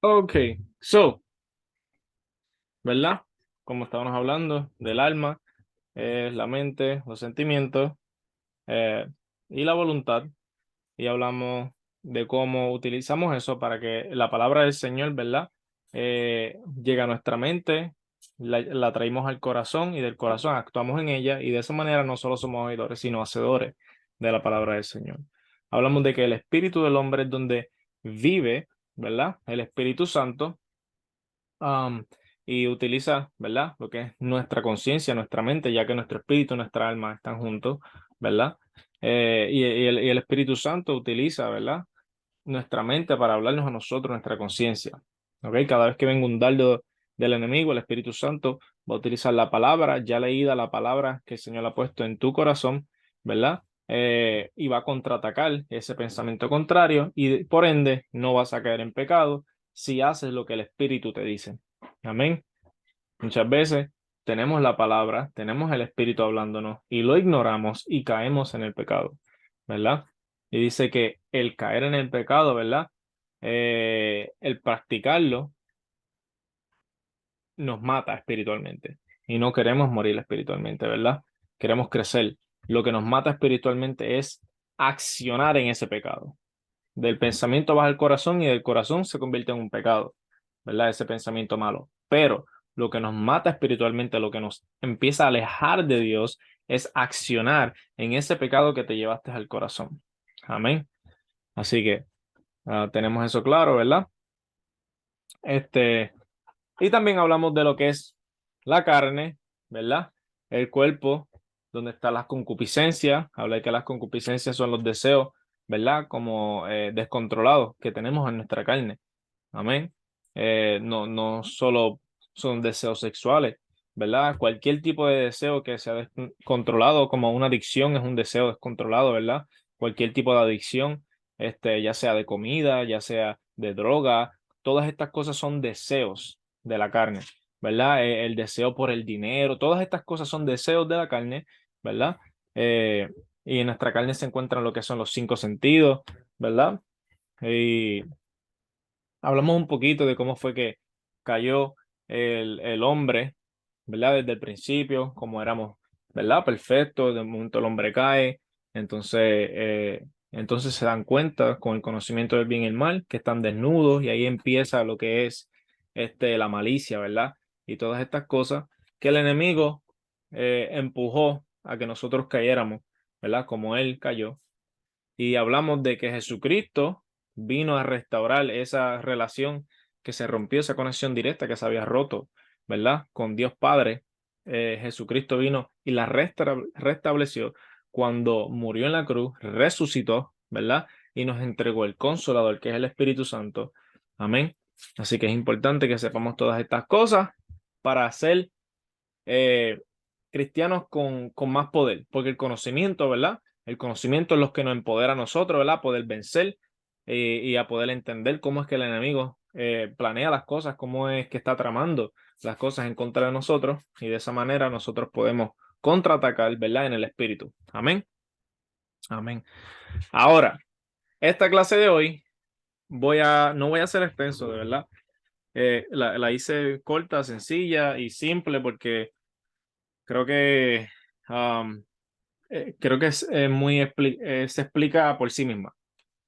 Ok, so, ¿verdad? Como estábamos hablando del alma, la mente, los sentimientos eh, y la voluntad, y hablamos de cómo utilizamos eso para que la palabra del Señor, ¿verdad? Llegue a nuestra mente, la traímos al corazón y del corazón actuamos en ella y de esa manera no solo somos oidores, sino hacedores de la palabra del Señor. Hablamos de que el espíritu del hombre es donde vive, ¿verdad? El Espíritu Santo um, y utiliza, ¿verdad? Lo que es nuestra conciencia, nuestra mente, ya que nuestro espíritu y nuestra alma están juntos, ¿verdad? Y el Espíritu Santo utiliza, ¿verdad? Nuestra mente para hablarnos a nosotros, nuestra conciencia. ¿Ok? Cada vez que venga un dardo del enemigo, el Espíritu Santo va a utilizar la palabra, ya leída la palabra que el Señor ha puesto en tu corazón, ¿verdad? Y va a contraatacar ese pensamiento contrario y por ende no vas a caer en pecado si haces lo que el Espíritu te dice. Amén. Muchas veces tenemos la palabra, tenemos el Espíritu hablándonos y lo ignoramos y caemos en el pecado, ¿verdad? Y dice que el caer en el pecado, ¿verdad? El practicarlo nos mata espiritualmente y no queremos morir espiritualmente, ¿verdad? Queremos crecer. Lo que nos mata espiritualmente es accionar en ese pecado. Del pensamiento baja el corazón y del corazón se convierte en un pecado, ¿verdad? Ese pensamiento malo. Pero lo que nos mata espiritualmente, lo que nos empieza a alejar de Dios, es accionar en ese pecado que te llevaste al corazón. Amén. Así que tenemos eso claro, ¿verdad? Este, y también hablamos de lo que es la carne, ¿verdad? El cuerpo, donde están las concupiscencias. Habla de que las concupiscencias son los deseos, ¿verdad? Como descontrolados que tenemos en nuestra carne. Amén. No solo son deseos sexuales, ¿verdad? Cualquier tipo de deseo que sea descontrolado, como una adicción, es un deseo descontrolado, ¿verdad? Cualquier tipo de adicción, ya sea de comida, ya sea de droga, todas estas cosas son deseos de la carne, ¿verdad? El deseo por el dinero, todas estas cosas son deseos de la carne, ¿verdad? Eh, y en nuestra carne se encuentran lo que son los cinco sentidos, ¿verdad? Y hablamos un poquito de cómo fue que cayó el hombre, ¿verdad? Desde el principio, como éramos, ¿verdad? Perfecto, de momento el hombre cae, entonces, entonces se dan cuenta con el conocimiento del bien y el mal, que están desnudos y ahí empieza lo que es la malicia, ¿verdad? Y todas estas cosas que el enemigo empujó a que nosotros cayéramos, ¿verdad? Como él cayó y hablamos de que Jesucristo vino a restaurar esa relación que se rompió, esa conexión directa que se había roto, ¿verdad? Con Dios Padre. Jesucristo vino y la restableció cuando murió en la cruz, resucitó, ¿verdad? Y nos entregó el Consolador, que es el Espíritu Santo. Amén. Así que es importante que sepamos todas estas cosas para ser eh, cristianos con más poder, porque el conocimiento, ¿verdad? El conocimiento es lo que nos empodera a nosotros, ¿verdad? A poder vencer y a poder entender cómo es que el enemigo planea las cosas, cómo es que está tramando las cosas en contra de nosotros y de esa manera nosotros podemos contraatacar, ¿verdad? En el espíritu. Amén. Amén. Ahora, esta clase de hoy no voy a ser extenso, de verdad. La hice corta, sencilla y simple porque creo que um, creo que es se explica por sí misma,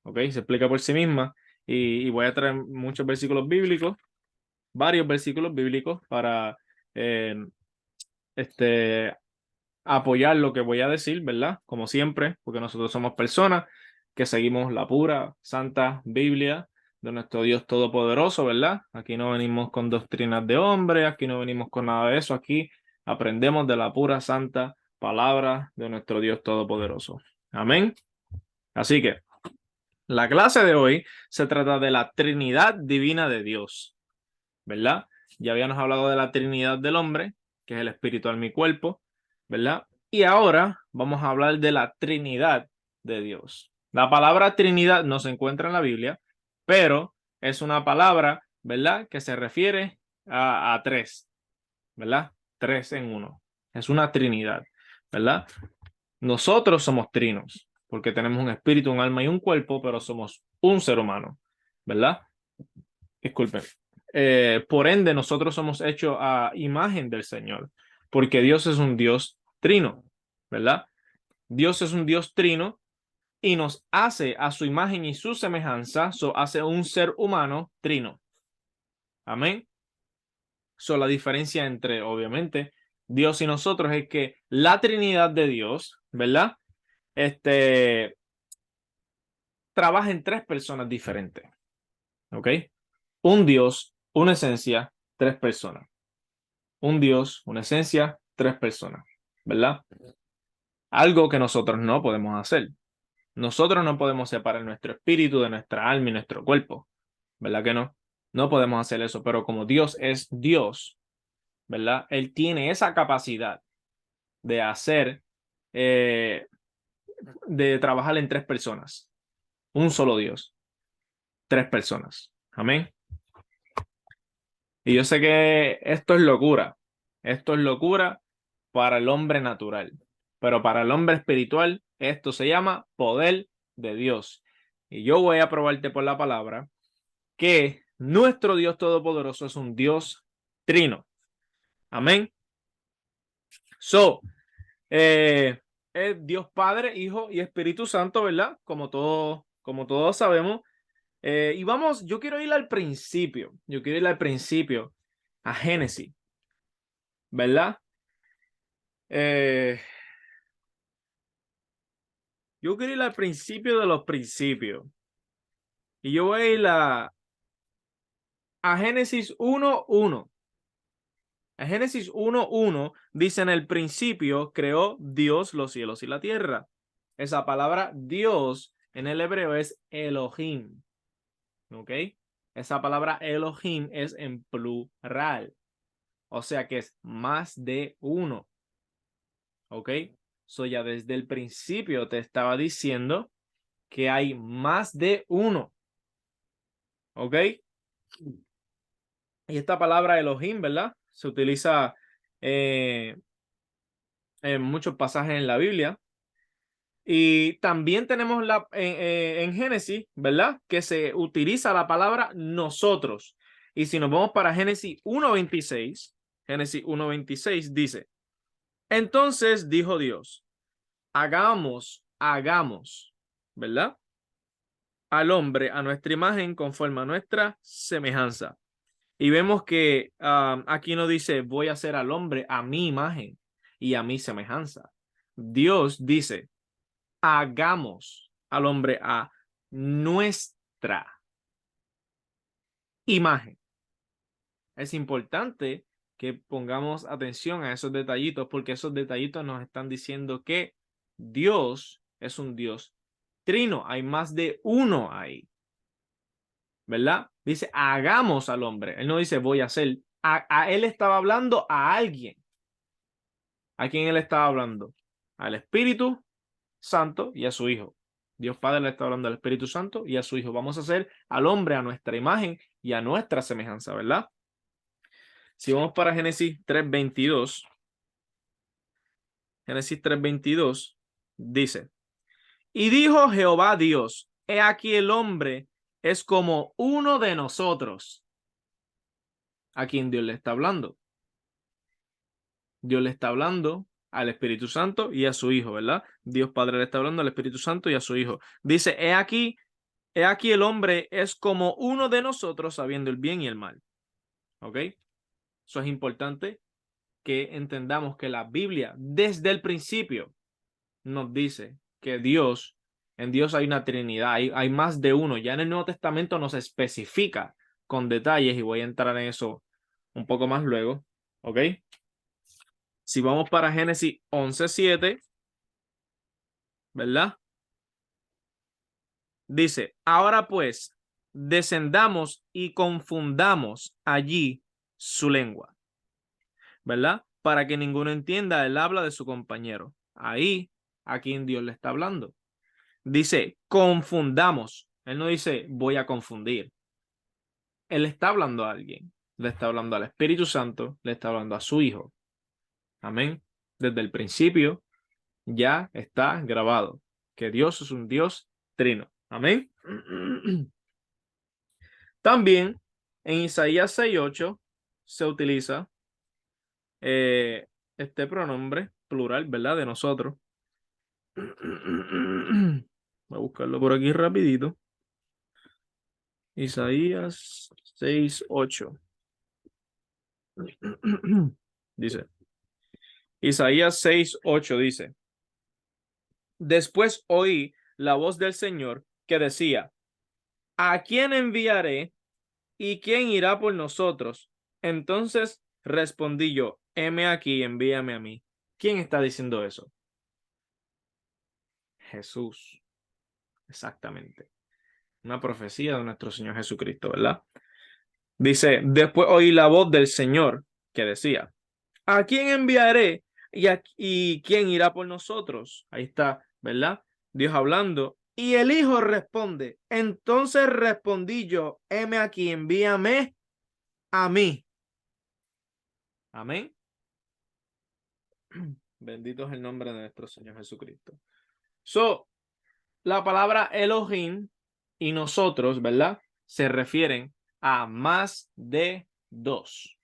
¿ok? Se explica por sí misma y voy a traer muchos versículos bíblicos, varios versículos bíblicos para eh, este, apoyar lo que voy a decir, ¿verdad? Como siempre, porque nosotros somos personas que seguimos la pura, santa Biblia de nuestro Dios Todopoderoso, ¿verdad? Aquí no venimos con doctrinas de hombre, aquí no venimos con nada de eso, aquí aprendemos de la pura, santa palabra de nuestro Dios Todopoderoso. Amén. Así que la clase de hoy se trata de la Trinidad Divina de Dios, ¿verdad? Ya habíamos hablado de la Trinidad del hombre, que es el espíritu, alma y cuerpo, ¿verdad? Y ahora vamos a hablar de la Trinidad de Dios. La palabra Trinidad no se encuentra en la Biblia, pero es una palabra, ¿verdad? Que se refiere a tres, ¿verdad? Tres en uno. Es una Trinidad, ¿verdad? Nosotros somos trinos, porque tenemos un espíritu, un alma y un cuerpo, pero somos un ser humano, ¿verdad? disculpen. Por ende, nosotros somos hechos a imagen del Señor, porque Dios es un Dios trino, ¿verdad? Dios es un Dios trino y nos hace a su imagen y su semejanza, hace un ser humano trino. Amén. La diferencia entre, obviamente, Dios y nosotros es que la Trinidad de Dios, ¿verdad? Trabaja en tres personas diferentes, ¿ok? Un Dios, una esencia, tres personas. Un Dios, una esencia, tres personas, ¿verdad? Algo que nosotros no podemos hacer. Nosotros no podemos separar nuestro espíritu de nuestra alma y nuestro cuerpo, ¿verdad que no? No podemos hacer eso, pero como Dios es Dios, ¿verdad? Él tiene esa capacidad de hacer, eh, de trabajar en tres personas. Un solo Dios, tres personas. Amén. Y yo sé que esto es locura. Esto es locura para el hombre natural. Pero para el hombre espiritual, esto se llama poder de Dios. Y yo voy a probarte por la palabra que nuestro Dios Todopoderoso es un Dios trino. Amén. Es Dios Padre, Hijo y Espíritu Santo, ¿verdad? Como todos sabemos. Y vamos, yo quiero ir al principio. Yo quiero ir al principio, a Génesis, ¿verdad? Eh, yo quiero ir al principio de los principios. Y yo voy a ir a Génesis 1:1. En Génesis 1:1 dice: en el principio creó Dios los cielos y la tierra. Esa palabra Dios en el hebreo es Elohim. ¿Ok? Esa palabra Elohim es en plural. O sea que es más de uno. ¿Ok? Ya desde el principio te estaba diciendo que hay más de uno. ¿Ok? Y esta palabra Elohim, ¿verdad? Se utiliza en muchos pasajes en la Biblia. Y también tenemos en Génesis, ¿verdad? Que se utiliza la palabra nosotros. Y si nos vamos para Génesis 1:26, Génesis 1:26 dice: entonces dijo Dios, hagamos, ¿verdad? Al hombre a nuestra imagen conforme a nuestra semejanza. Y vemos que aquí no dice voy a hacer al hombre a mi imagen y a mi semejanza. Dios dice hagamos al hombre a nuestra imagen. Es importante que pongamos atención a esos detallitos porque esos detallitos nos están diciendo que Dios es un Dios trino. Hay más de uno ahí, ¿verdad? Dice hagamos al hombre. Él no dice voy a hacer. Él estaba hablando a alguien. ¿A quién él estaba hablando? Al Espíritu Santo y a su Hijo. Dios Padre le está hablando al Espíritu Santo y a su Hijo. Vamos a hacer al hombre a nuestra imagen y a nuestra semejanza, ¿verdad? Si vamos para Génesis 3:22, Génesis 3:22 dice: y dijo Jehová Dios, he aquí el hombre es como uno de nosotros. ¿A quién Dios le está hablando? Dios le está hablando al Espíritu Santo y a su Hijo, ¿verdad? Dios Padre le está hablando al Espíritu Santo y a su Hijo. Dice, he aquí el hombre es como uno de nosotros sabiendo el bien y el mal. ¿Ok? Eso es importante que entendamos que la Biblia desde el principio nos dice que en Dios hay una Trinidad, hay más de uno. Ya en el Nuevo Testamento nos especifica con detalles y voy a entrar en eso un poco más luego. ¿Ok? Si vamos para Génesis 11:7, ¿verdad? Dice, ahora pues, descendamos y confundamos allí su lengua, ¿verdad? Para que ninguno entienda el habla de su compañero. Ahí, a quien Dios le está hablando. Dice, confundamos. Él no dice, voy a confundir. Él está hablando a alguien. Le está hablando al Espíritu Santo, le está hablando a su Hijo. Amén. Desde el principio ya está grabado que Dios es un Dios trino. Amén. También En Isaías 6:8 se utiliza este pronombre plural, ¿verdad? De nosotros. Voy a buscarlo por aquí rapidito. Isaías 6:8. Dice. Isaías 6:8 dice. Después oí la voz del Señor que decía, ¿a quién enviaré y quién irá por nosotros? Entonces respondí yo, heme aquí, envíame a mí. ¿Quién está diciendo eso? Jesús. Exactamente. Una profecía de nuestro Señor Jesucristo, ¿verdad? Dice, después oí la voz del Señor que decía, ¿a quién enviaré y quién irá por nosotros? Ahí está, ¿verdad? Dios hablando. Y el Hijo responde, entonces respondí yo, heme aquí, envíame a mí. Amén. Bendito es el nombre de nuestro Señor Jesucristo. La palabra Elohim y nosotros, ¿verdad? Se refieren a más de dos.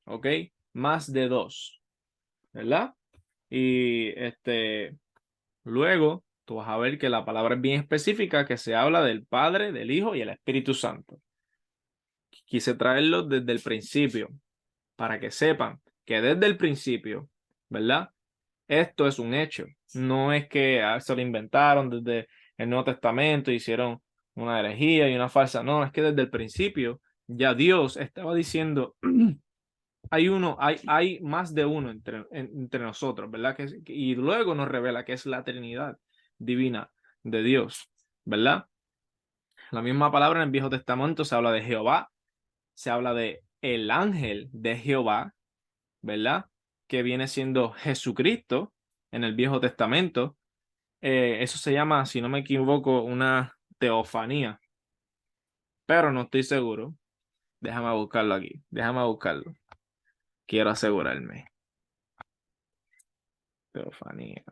¿Ok? Más de dos. ¿Verdad? Y luego tú vas a ver que la palabra es bien específica, que se habla del Padre, del Hijo y el Espíritu Santo. Quise traerlo desde el principio, para que sepan que desde el principio, ¿verdad? Esto es un hecho. No es que se lo inventaron desde el Nuevo Testamento, hicieron una herejía y una falsa. No, es que desde el principio ya Dios estaba diciendo, hay más de uno entre nosotros, ¿verdad? Y luego nos revela que es la Trinidad divina de Dios, ¿verdad? La misma palabra en el Viejo Testamento se habla de Jehová, se habla de el ángel de Jehová, ¿verdad? Que viene siendo Jesucristo en el Viejo Testamento. Eso se llama, si no me equivoco, una teofanía, pero no estoy seguro. Déjame buscarlo aquí, déjame buscarlo. Quiero asegurarme. Teofanía.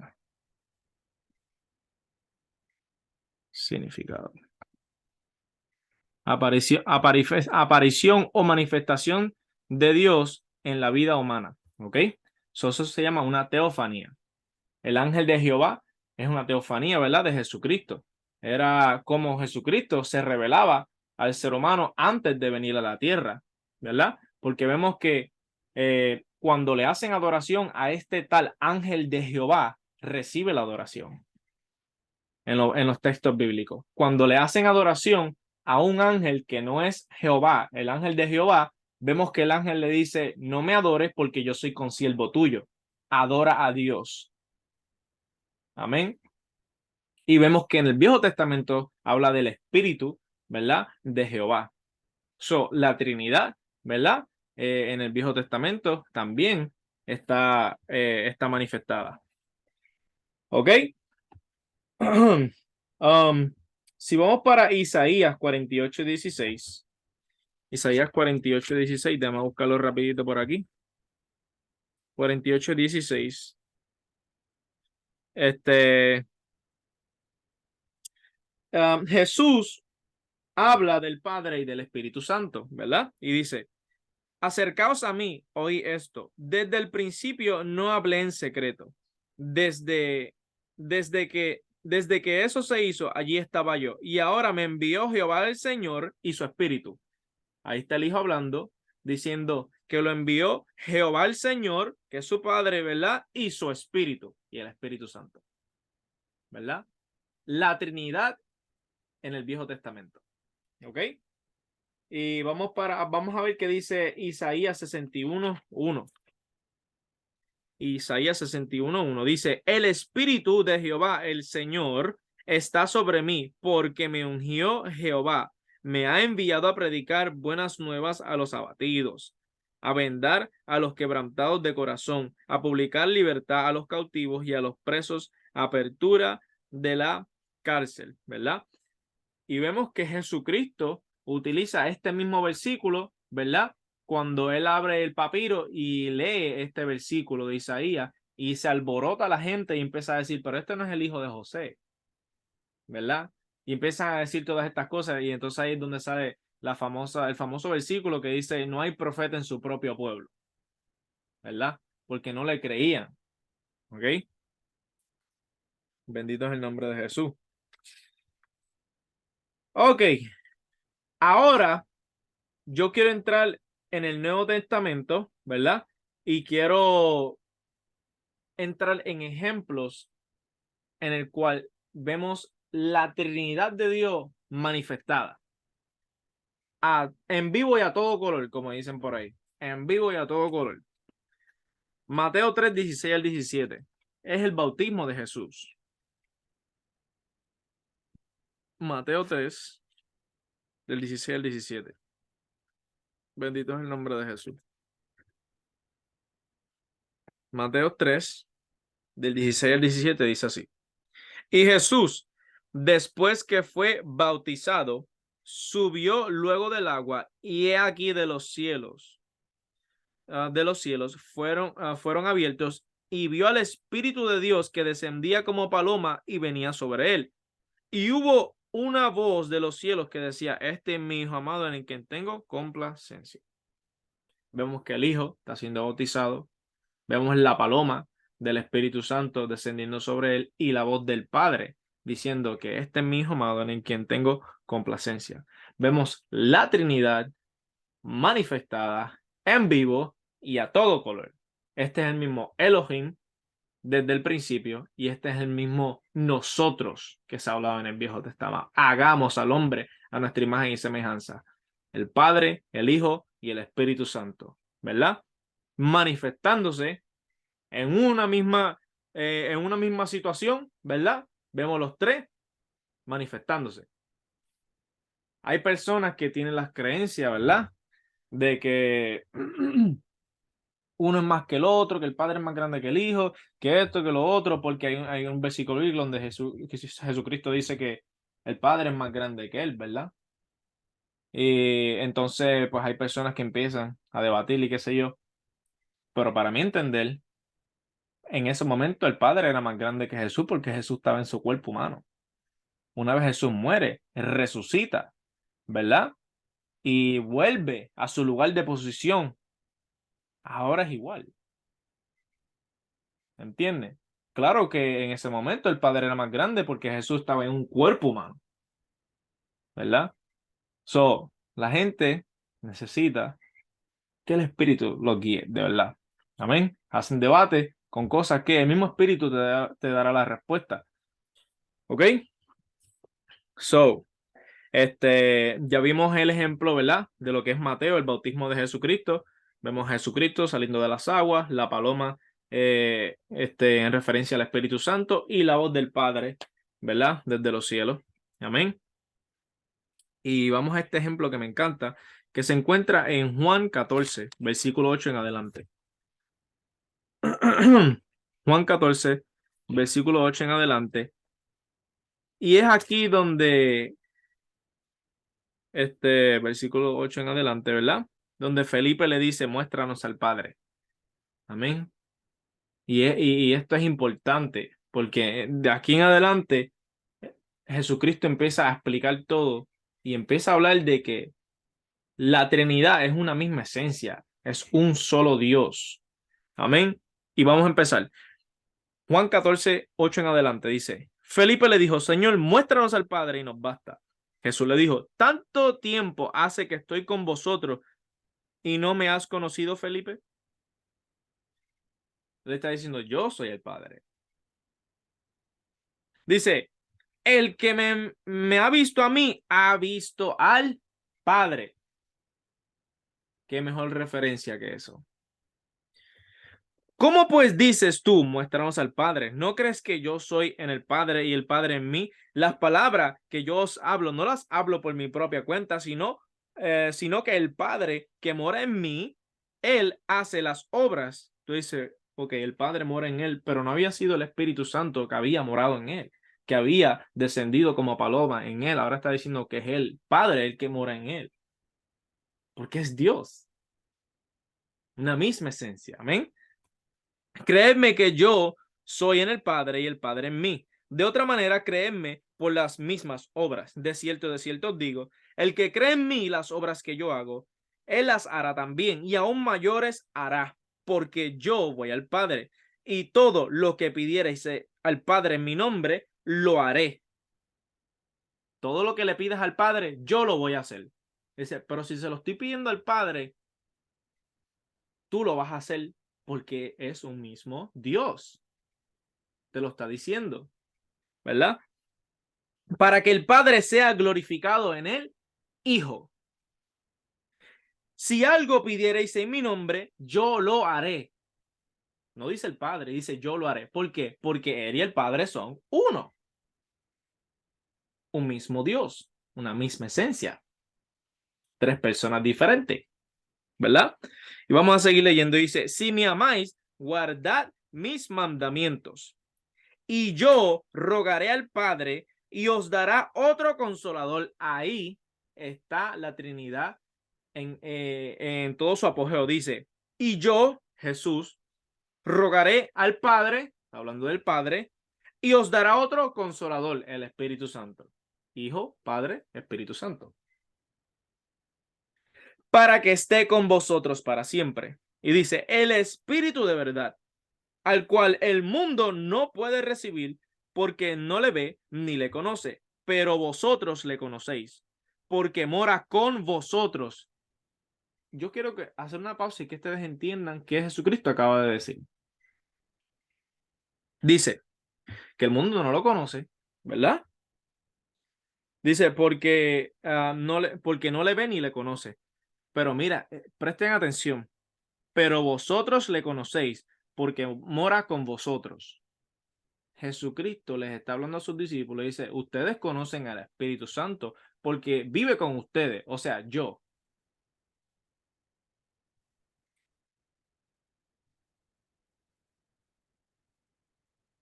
Significado. Aparición o manifestación de Dios en la vida humana. ¿Ok? Eso se llama una teofanía. El ángel de Jehová es una teofanía, ¿verdad? De Jesucristo. Era como Jesucristo se revelaba al ser humano antes de venir a la tierra, ¿verdad? Porque vemos que cuando le hacen adoración a este tal ángel de Jehová, recibe la adoración en los textos bíblicos. Cuando le hacen adoración a un ángel que no es Jehová, el ángel de Jehová, vemos que el ángel le dice, no me adores porque yo soy consiervo tuyo. Adora a Dios. Amén. Y vemos que en el Viejo Testamento habla del Espíritu, ¿verdad? De Jehová. La Trinidad, ¿verdad? En el Viejo Testamento también está manifestada. ¿Ok? Si vamos para Isaías 48:16. Isaías 48:16, déjame buscarlo rapidito por aquí. 48:16. Jesús habla del Padre y del Espíritu Santo, ¿verdad? Y dice, acercaos a mí, oí esto. Desde el principio no hablé en secreto. Desde que eso se hizo, allí estaba yo. Y ahora me envió Jehová el Señor y su Espíritu. Ahí está el Hijo hablando, diciendo que lo envió Jehová el Señor, que es su Padre, ¿verdad? Y su Espíritu, y el Espíritu Santo, ¿verdad? La Trinidad en el Viejo Testamento. ¿Ok? Y vamos a ver qué dice Isaías 61:1. Isaías 61:1 dice, el Espíritu de Jehová, el Señor, está sobre mí, porque me ungió Jehová. Me ha enviado a predicar buenas nuevas a los abatidos, a vendar a los quebrantados de corazón, a publicar libertad a los cautivos y a los presos, apertura de la cárcel, ¿verdad? Y vemos que Jesucristo utiliza este mismo versículo, ¿verdad? Cuando él abre el papiro y lee este versículo de Isaías y se alborota la gente y empieza a decir, pero este no es el hijo de José, ¿verdad? Y empiezan a decir todas estas cosas y entonces ahí es donde sale el famoso versículo que dice, no hay profeta en su propio pueblo, ¿verdad? Porque no le creían, ¿ok? Bendito es el nombre de Jesús. Ok, ahora yo quiero entrar en el Nuevo Testamento, ¿verdad? Y quiero entrar en ejemplos en el cual vemos la Trinidad de Dios manifestada en vivo y a todo color, como dicen por ahí, en vivo y a todo color. Mateo 3, 16 al 17 es el bautismo de Jesús. Mateo 3, del 16 al 17. Bendito es el nombre de Jesús. Mateo 3, del 16 al 17 dice así. Y Jesús, después que fue bautizado, subió luego del agua, y he aquí de los cielos fueron abiertos, y vio al Espíritu de Dios que descendía como paloma y venía sobre él. Y hubo una voz de los cielos que decía, este es mi Hijo amado en el que tengo complacencia. Vemos que el Hijo está siendo bautizado, vemos la paloma del Espíritu Santo descendiendo sobre él y la voz del Padre diciendo que este es mi Hijo amado en quien tengo complacencia. Vemos la Trinidad manifestada en vivo y a todo color. Este es el mismo Elohim desde el principio y este es el mismo nosotros que se ha hablado en el Viejo Testamento. Hagamos al hombre a nuestra imagen y semejanza. El Padre, el Hijo y el Espíritu Santo, ¿verdad? Manifestándose en una misma situación, ¿verdad? Vemos los tres manifestándose. Hay personas que tienen las creencias, ¿verdad? De que uno es más que el otro, que el Padre es más grande que el Hijo, que esto, que lo otro, porque hay un versículo bíblico donde Jesucristo dice que el Padre es más grande que él, ¿verdad? Y entonces, pues hay personas que empiezan a debatir y qué sé yo, pero para mí entender, en ese momento el Padre era más grande que Jesús porque Jesús estaba en su cuerpo humano. Una vez Jesús muere, resucita, ¿verdad? Y vuelve a su lugar de posición. Ahora es igual, ¿entiendes? Claro que en ese momento el Padre era más grande porque Jesús estaba en un cuerpo humano, ¿verdad? La gente necesita que el Espíritu los guíe, de verdad. Amén. Hacen debate con cosas que el mismo Espíritu te dará la respuesta. ¿Ok? So, ya vimos el ejemplo, ¿verdad? De lo que es Mateo, el bautismo de Jesucristo. Vemos a Jesucristo saliendo de las aguas, la paloma en referencia al Espíritu Santo y la voz del Padre, ¿verdad? Desde los cielos. Amén. Y vamos a este ejemplo que me encanta, que se encuentra en Juan 14, versículo 8 en adelante. Juan 14, versículo 8 en adelante. Y es aquí donde versículo 8 en adelante, ¿verdad? Donde Felipe le dice, muéstranos al Padre. Amén. Y esto es importante, porque de aquí en adelante Jesucristo empieza a explicar todo y empieza a hablar de que la Trinidad es una misma esencia, es un solo Dios. Amén. Y vamos a empezar. Juan 14, 8 en adelante dice, Felipe le dijo, Señor, muéstranos al Padre y nos basta. Jesús le dijo, ¿tanto tiempo hace que estoy con vosotros y no me has conocido, Felipe? Le está diciendo, yo soy el Padre. Dice, el que me ha visto a mí, ha visto al Padre. ¿Qué mejor referencia que eso? ¿Cómo pues dices tú, muéstranos al Padre? ¿No crees que yo soy en el Padre y el Padre en mí? Las palabras que yo os hablo, no las hablo por mi propia cuenta, sino que el Padre que mora en mí, Él hace las obras. Tú dices, ok, el Padre mora en Él, pero no había sido el Espíritu Santo que había morado en Él, que había descendido como paloma en Él. Ahora está diciendo que es el Padre el que mora en Él, porque es Dios, una misma esencia. Amén. Creedme que yo soy en el Padre y el Padre en mí. De otra manera, creedme por las mismas obras. De cierto os digo, El que cree en mí, las obras que yo hago, él las hará también, y aún mayores hará, porque yo voy al Padre, y todo lo que pidierais al Padre en mi nombre, lo haré. Todo lo que le pidas al Padre, yo lo voy a hacer. Dice, pero si se lo estoy pidiendo al Padre, tú lo vas a hacer porque es un mismo Dios. Te lo está diciendo, ¿verdad? Para que el Padre sea glorificado en el Hijo. Si algo pidierais en mi nombre, yo lo haré. No dice el Padre, dice yo lo haré. ¿Por qué? Porque Él y el Padre son uno. Un mismo Dios, una misma esencia. Tres personas diferentes, ¿verdad? Y vamos a seguir leyendo. Dice, si me amáis, guardad mis mandamientos. Y yo rogaré al Padre y os dará otro consolador. Ahí está la Trinidad en todo su apogeo. Dice, y yo, Jesús, rogaré al Padre, hablando del Padre, y os dará otro consolador, el Espíritu Santo. Hijo, Padre, Espíritu Santo. Para que esté con vosotros para siempre. Y dice, el Espíritu de verdad, al cual el mundo no puede recibir porque no le ve ni le conoce, pero vosotros le conocéis, porque mora con vosotros. Yo quiero hacer una pausa y que ustedes entiendan qué Jesucristo acaba de decir. Dice que el mundo no lo conoce, ¿verdad? Dice porque no le ve ni le conoce. Pero mira, presten atención. Pero vosotros le conocéis porque mora con vosotros. Jesucristo les está hablando a sus discípulos y dice, ustedes conocen al Espíritu Santo porque vive con ustedes, o sea, yo.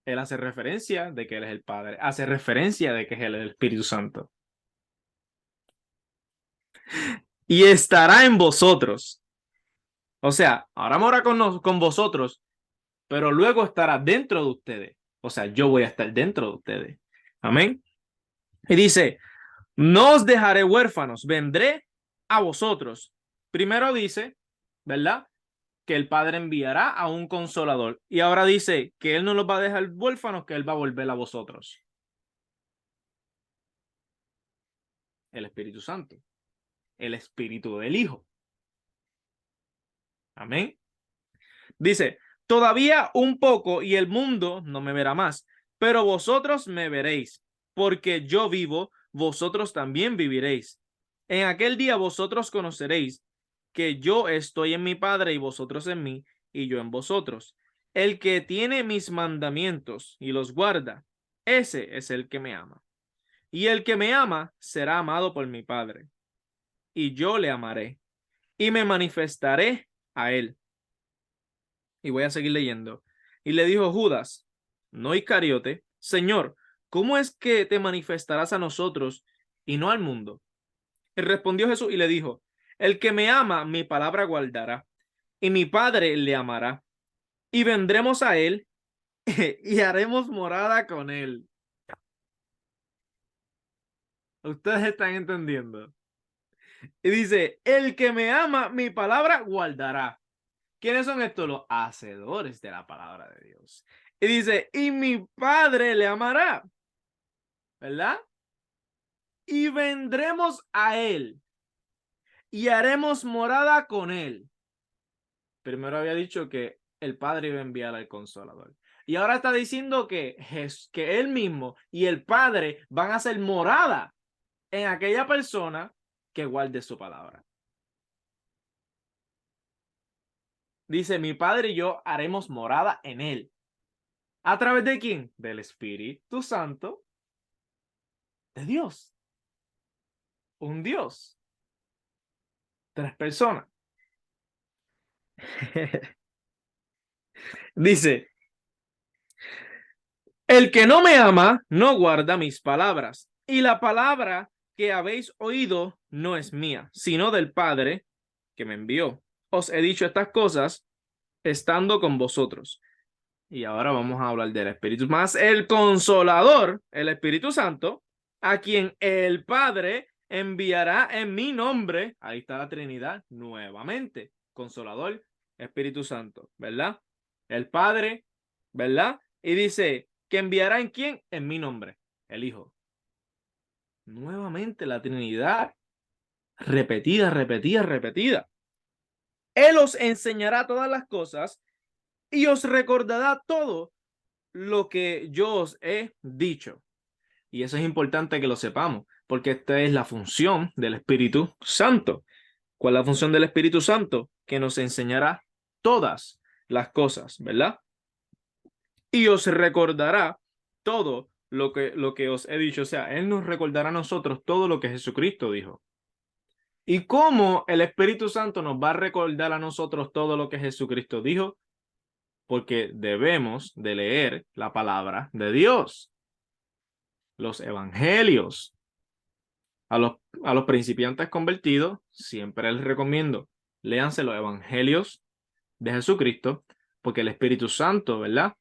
Él hace referencia de que Él es el Padre, hace referencia de que es Él el Espíritu Santo. Y estará en vosotros. O sea, ahora mora con vosotros, pero luego estará dentro de ustedes. O sea, yo voy a estar dentro de ustedes. Amén. Y dice, no os dejaré huérfanos, vendré a vosotros. Primero dice, ¿verdad? Que el Padre enviará a un consolador. Y ahora dice que Él no los va a dejar huérfanos, que Él va a volver a vosotros. El Espíritu Santo. El Espíritu del Hijo. Amén. Dice, todavía un poco y el mundo no me verá más, pero vosotros me veréis, porque yo vivo, vosotros también viviréis. En aquel día vosotros conoceréis que yo estoy en mi Padre y vosotros en mí, y yo en vosotros. El que tiene mis mandamientos y los guarda, ese es el que me ama. Y el que me ama será amado por mi Padre, y yo le amaré, y me manifestaré a él. Y voy a seguir leyendo. Y le dijo Judas, no Iscariote, Señor, ¿cómo es que te manifestarás a nosotros y no al mundo? Y respondió Jesús y le dijo, el que me ama, mi palabra guardará, y mi Padre le amará, y vendremos a él y haremos morada con él. Ustedes están entendiendo. Y dice, el que me ama, mi palabra guardará. ¿Quiénes son estos? Los hacedores de la palabra de Dios. Y dice, y mi Padre le amará, ¿verdad? Y vendremos a él y haremos morada con él. Primero había dicho que el Padre iba a enviar al Consolador. Y ahora está diciendo que él mismo y el Padre van a hacer morada en aquella persona que guarde su palabra. Dice, mi Padre y yo haremos morada en él. ¿A través de quién? Del Espíritu Santo de Dios. Un Dios. Tres personas. Dice, el que no me ama no guarda mis palabras, y la palabra que habéis oído no es mía, sino del Padre que me envió. Os he dicho estas cosas estando con vosotros. Y ahora vamos a hablar del Espíritu más el Consolador, el Espíritu Santo, a quien el Padre enviará en mi nombre, ahí está la Trinidad nuevamente, Consolador, Espíritu Santo, ¿verdad? El Padre, ¿verdad? Y dice que enviará en quién, en mi nombre, el Hijo. Nuevamente la Trinidad, repetida, repetida, repetida. Él os enseñará todas las cosas y os recordará todo lo que yo os he dicho. Y eso es importante que lo sepamos, porque esta es la función del Espíritu Santo. ¿Cuál es la función del Espíritu Santo? Que nos enseñará todas las cosas, ¿verdad? Y os recordará todo lo que os he dicho. O sea, Él nos recordará a nosotros todo lo que Jesucristo dijo. ¿Y cómo el Espíritu Santo nos va a recordar a nosotros todo lo que Jesucristo dijo? Porque debemos de leer la palabra de Dios, los evangelios. A los principiantes convertidos, siempre les recomiendo, léanse los evangelios de Jesucristo, porque el Espíritu Santo, ¿verdad?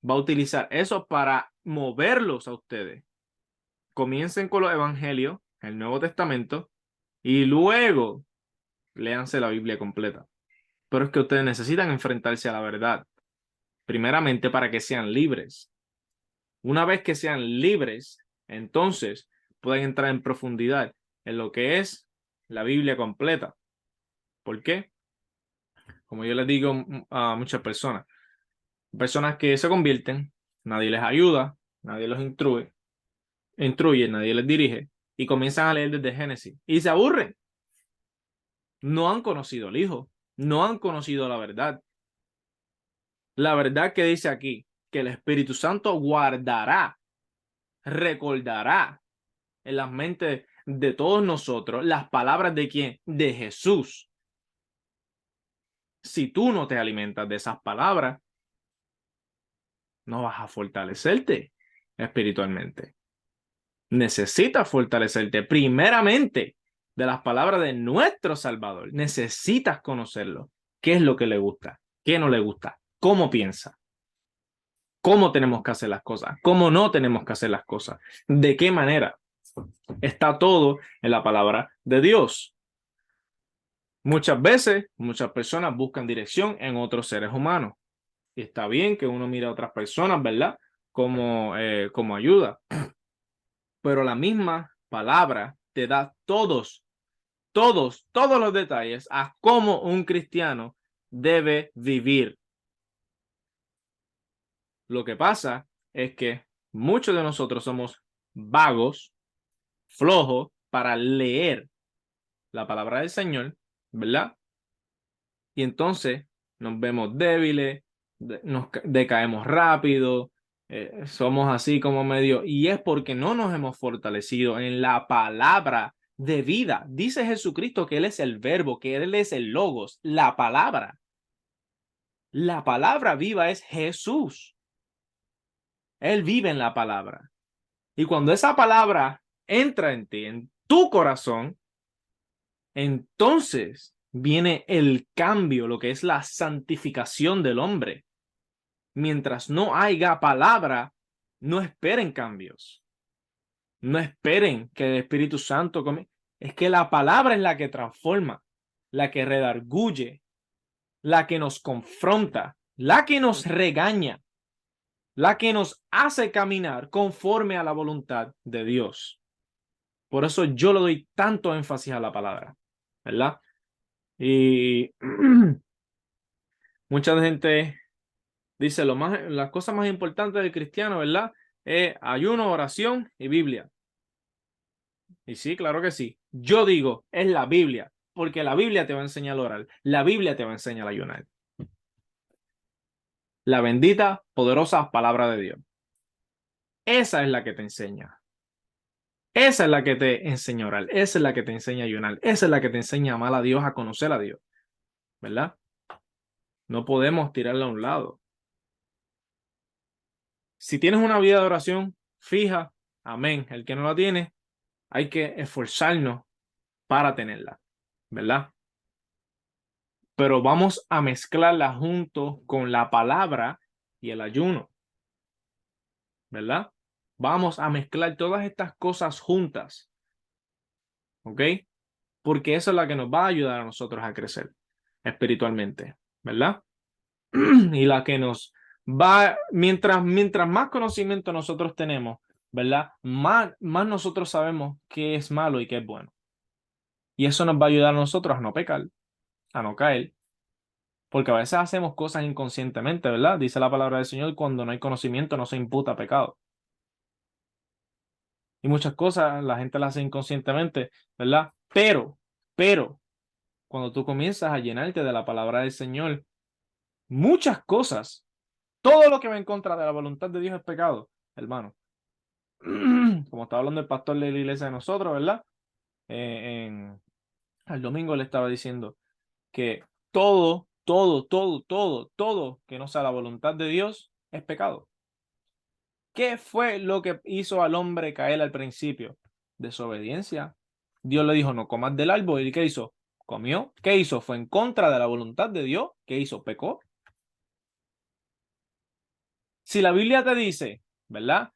Va a utilizar eso para moverlos a ustedes. Comiencen con los evangelios, el Nuevo Testamento, y luego léanse la Biblia completa. Pero es que ustedes necesitan enfrentarse a la verdad, primeramente para que sean libres. Una vez que sean libres, entonces pueden entrar en profundidad en lo que es la Biblia completa. ¿Por qué? Como yo les digo a muchas personas que se convierten, nadie les ayuda, nadie los instruye, nadie les dirige, y comienzan a leer desde Génesis y se aburren. No han conocido al Hijo, no han conocido la verdad. La verdad que dice aquí, que el Espíritu Santo guardará, recordará en las mentes de todos nosotros las palabras de quién, de Jesús. Si tú no te alimentas de esas palabras, no vas a fortalecerte espiritualmente. Necesitas fortalecerte primeramente de las palabras de nuestro Salvador. Necesitas conocerlo. ¿Qué es lo que le gusta? ¿Qué no le gusta? ¿Cómo piensa? ¿Cómo tenemos que hacer las cosas? ¿Cómo no tenemos que hacer las cosas? ¿De qué manera? Está todo en la palabra de Dios. Muchas veces, muchas personas buscan dirección en otros seres humanos. Y está bien que uno mire a otras personas, ¿verdad? Como ayuda. Pero la misma palabra te da todos los detalles a cómo un cristiano debe vivir. Lo que pasa es que muchos de nosotros somos vagos, flojos para leer la palabra del Señor, ¿verdad? Y entonces nos vemos débiles, nos decaemos rápido, somos así como medio, y es porque no nos hemos fortalecido en la palabra de vida. Dice Jesucristo que Él es el verbo, que Él es el logos, la palabra. La palabra viva es Jesús. Él vive en la palabra. Y cuando esa palabra entra en ti, en tu corazón, entonces viene el cambio, lo que es la santificación del hombre. Mientras no haya palabra, no esperen cambios. No esperen que el Espíritu Santo Es que la palabra es la que transforma, la que redarguye, la que nos confronta, la que nos regaña, la que nos hace caminar conforme a la voluntad de Dios. Por eso yo le doy tanto énfasis a la palabra, ¿verdad? Y mucha gente dice las cosas más importantes del cristiano, ¿verdad? Es ayuno, oración y Biblia. Y sí, claro que sí. Yo digo, es la Biblia, porque la Biblia te va a enseñar a orar, la Biblia te va a enseñar a ayunar. La bendita, poderosa palabra de Dios. Esa es la que te enseña. Esa es la que te enseña a orar. Esa es la que te enseña a ayunar. Esa es la que te enseña a amar a Dios, a conocer a Dios. ¿Verdad? No podemos tirarla a un lado. Si tienes una vida de oración fija, amén. El que no la tiene, hay que esforzarnos para tenerla. ¿Verdad? Pero vamos a mezclarla junto con la palabra y el ayuno, ¿verdad? Vamos a mezclar todas estas cosas juntas. ¿ok? Porque eso es la que nos va a ayudar a nosotros a crecer espiritualmente, ¿verdad? Y la que nos va, mientras más conocimiento nosotros tenemos, ¿verdad? Más nosotros sabemos qué es malo y qué es bueno. Y eso nos va a ayudar a nosotros a no pecar, a no caer, porque a veces hacemos cosas inconscientemente, ¿verdad? Dice la palabra del Señor, cuando no hay conocimiento no se imputa pecado. Y muchas cosas la gente las hace inconscientemente, ¿verdad? Pero, cuando tú comienzas a llenarte de la palabra del Señor, muchas cosas, todo lo que va en contra de la voluntad de Dios es pecado, hermano. Como estaba hablando el pastor de la iglesia de nosotros, ¿verdad? Al domingo le estaba diciendo que todo que no sea la voluntad de Dios es pecado. ¿Qué fue lo que hizo al hombre caer al principio? Desobediencia. Dios le dijo, no comas del árbol. ¿Y qué hizo? Comió. ¿Qué hizo? Fue en contra de la voluntad de Dios. ¿Qué hizo? Pecó. Si la Biblia te dice, ¿verdad?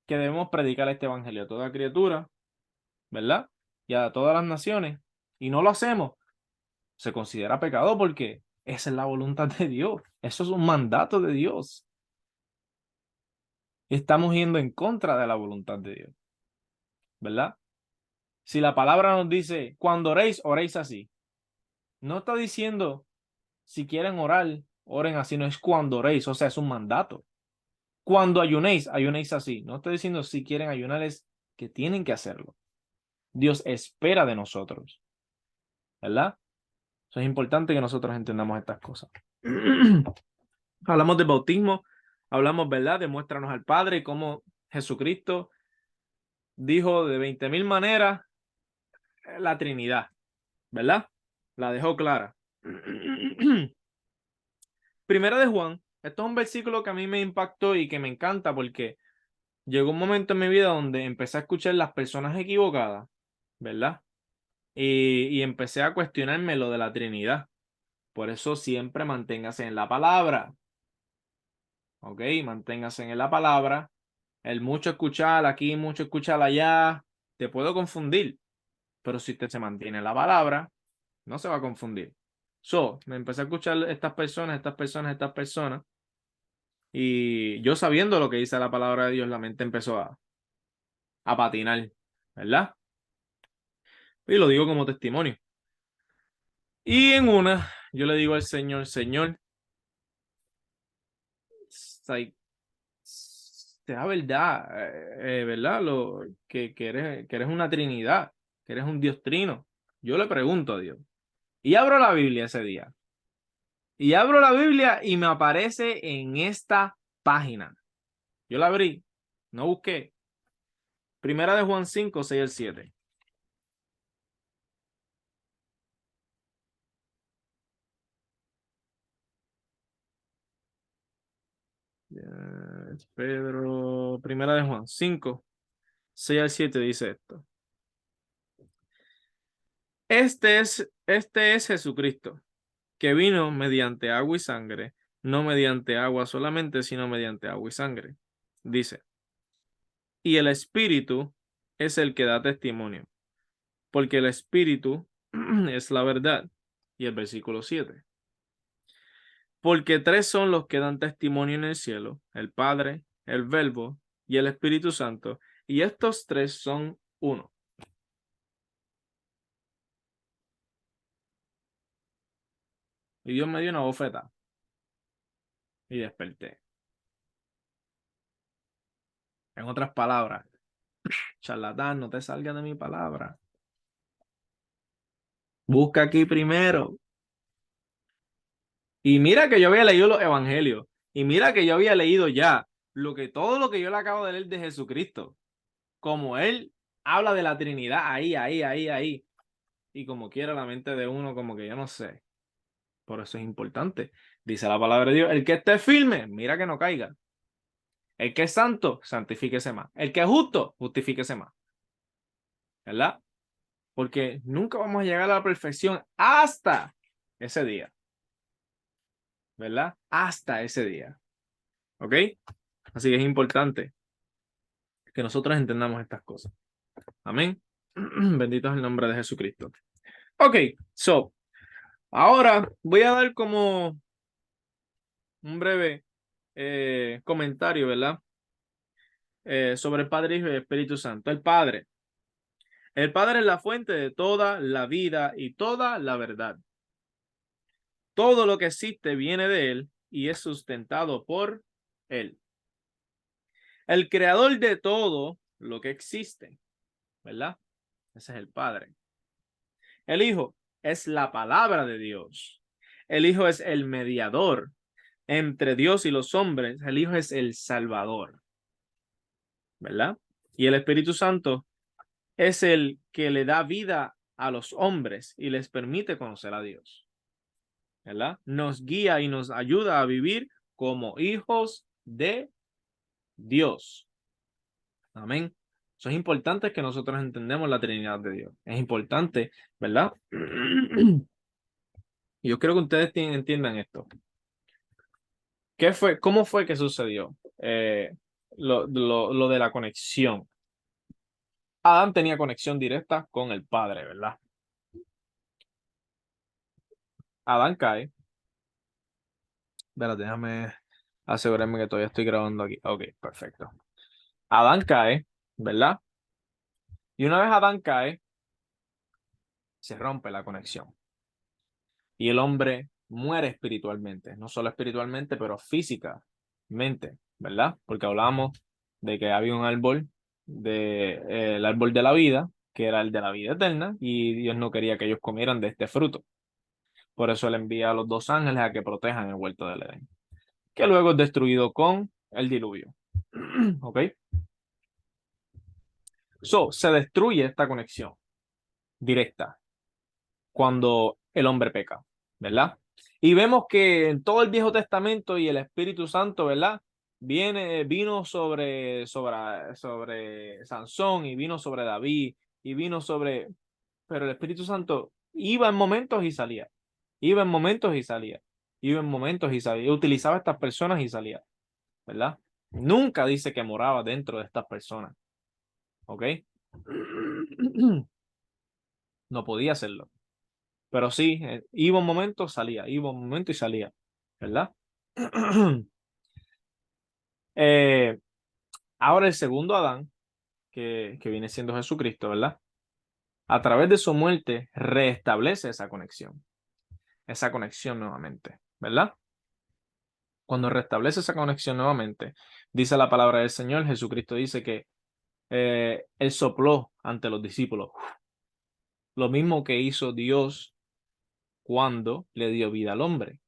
Que debemos predicar este evangelio a toda criatura, ¿verdad? Y a todas las naciones, y no lo hacemos, se considera pecado porque esa es la voluntad de Dios. Eso es un mandato de Dios. Estamos yendo en contra de la voluntad de Dios, ¿verdad? Si la palabra nos dice, cuando oréis, oréis así. No está diciendo, si quieren orar, oren así, no es cuando oréis, o sea, es un mandato. Cuando ayunéis, ayunéis así. No estoy diciendo si quieren ayunar, es que tienen que hacerlo. Dios espera de nosotros, ¿verdad? Eso es importante que nosotros entendamos estas cosas. Hablamos del bautismo, hablamos, ¿verdad? Demuéstranos al Padre y cómo Jesucristo dijo de 20.000 maneras la Trinidad, ¿verdad? La dejó clara. Primera de Juan, esto es un versículo que a mí me impactó y que me encanta porque llegó un momento en mi vida donde empecé a escuchar las personas equivocadas, ¿verdad? Y empecé a cuestionarme lo de la Trinidad. Por eso siempre manténgase en la palabra, ¿ok? Manténgase en la palabra. El mucho escuchar aquí, mucho escuchar allá, te puedo confundir, pero si usted se mantiene en la palabra, no se va a confundir. Me empecé a escuchar estas personas, y yo sabiendo lo que dice la palabra de Dios, la mente empezó a patinar, ¿verdad? Y lo digo como testimonio. Y en una, yo le digo al Señor, Señor, like, sea verdad, ¿verdad? Que eres una Trinidad, que eres un Dios trino. Yo le pregunto a Dios. Y abro la Biblia ese día. Y abro la Biblia y me aparece en esta página. Yo la abrí, no busqué. Primera de Juan 5, 6 al 7. Pedro, Primera de Juan 5, 6 al 7 dice esto. Este es Jesucristo, que vino mediante agua y sangre, no mediante agua solamente, sino mediante agua y sangre. Dice, y el Espíritu es el que da testimonio, porque el Espíritu es la verdad. Y el versículo 7. Porque tres son los que dan testimonio en el cielo, el Padre, el Verbo y el Espíritu Santo, y estos tres son uno. Y Dios me dio una bofeta y desperté. En otras palabras, charlatán, no te salgas de mi palabra. Busca aquí primero. Y mira que yo había leído los evangelios. Y mira que yo había leído ya todo lo que yo le acabo de leer de Jesucristo. Como él habla de la Trinidad ahí. Y como quiera la mente de uno, como que yo no sé. Por eso es importante. Dice la palabra de Dios, el que esté firme, mira que no caiga. El que es santo, santifíquese más. El que es justo, justifíquese más. ¿Verdad? Porque nunca vamos a llegar a la perfección hasta ese día. ¿Verdad? Hasta ese día. ¿Ok? Así que es importante que nosotros entendamos estas cosas. Amén. Bendito es el nombre de Jesucristo. Ok, so, ahora voy a dar como un breve comentario, ¿verdad? Sobre el Padre, Hijo y el Espíritu Santo. El Padre. El Padre es la fuente de toda la vida y toda la verdad. Todo lo que existe viene de Él y es sustentado por Él. El creador de todo lo que existe, ¿verdad? Ese es el Padre. El Hijo es la palabra de Dios. El Hijo es el mediador entre Dios y los hombres. El Hijo es el Salvador, ¿verdad? Y el Espíritu Santo es el que le da vida a los hombres y les permite conocer a Dios, ¿verdad? Nos guía y nos ayuda a vivir como hijos de Dios. Amén. Eso es importante que nosotros entendemos la Trinidad de Dios. Es importante, ¿verdad? Yo creo que ustedes entiendan esto. ¿Cómo fue que sucedió lo de la conexión? Adán tenía conexión directa con el Padre, ¿verdad? Adán cae. Espérate, déjame asegurarme que todavía estoy grabando aquí. Ok, perfecto. Adán cae, ¿verdad? Y una vez Adán cae, se rompe la conexión. Y el hombre muere espiritualmente. No solo espiritualmente, pero físicamente, ¿verdad? Porque hablábamos de que había un árbol, el árbol de la vida, que era el de la vida eterna, y Dios no quería que ellos comieran de este fruto. Por eso él envía a los dos ángeles a que protejan el huerto del Edén, que luego es destruido con el diluvio. ¿Ok? So, se destruye esta conexión directa cuando el hombre peca, ¿verdad? Y vemos que en todo el Viejo Testamento y el Espíritu Santo, ¿verdad? Vino sobre Sansón y vino sobre David y vino sobre, pero el Espíritu Santo iba en momentos y salía, iba en momentos y salía, iba en momentos y salía, utilizaba a estas personas y salía, ¿verdad? Nunca dice que moraba dentro de estas personas, ¿ok? No podía hacerlo. Pero sí, iba un momento, salía, iba un momento y salía, ¿verdad? Eh, ahora el segundo Adán, que viene siendo Jesucristo, ¿verdad? A través de su muerte restablece esa conexión nuevamente, ¿verdad? Cuando restablece esa conexión nuevamente, dice la palabra del Señor, Jesucristo dice que Él sopló ante los discípulos, lo mismo que hizo Dios cuando le dio vida al hombre,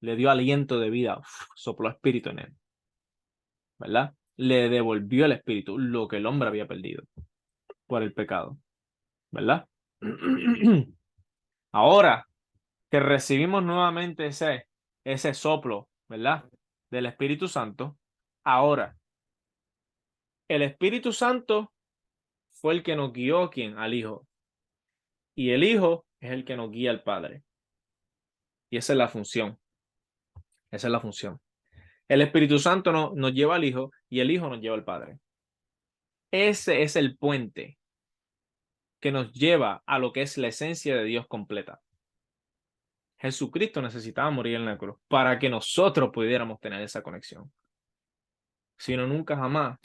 le dio aliento de vida, sopló espíritu en él, ¿verdad? Le devolvió el espíritu, lo que el hombre había perdido por el pecado, ¿verdad? Ahora que recibimos nuevamente ese soplo, ¿verdad? Del Espíritu Santo, ahora el Espíritu Santo fue el que nos guió, ¿quién? Al Hijo. Y el Hijo es el que nos guía al Padre. Y esa es la función. Esa es la función. El Espíritu Santo nos lleva al Hijo y el Hijo nos lleva al Padre. Ese es el puente que nos lleva a lo que es la esencia de Dios completa. Jesucristo necesitaba morir en la cruz para que nosotros pudiéramos tener esa conexión. Si no, nunca jamás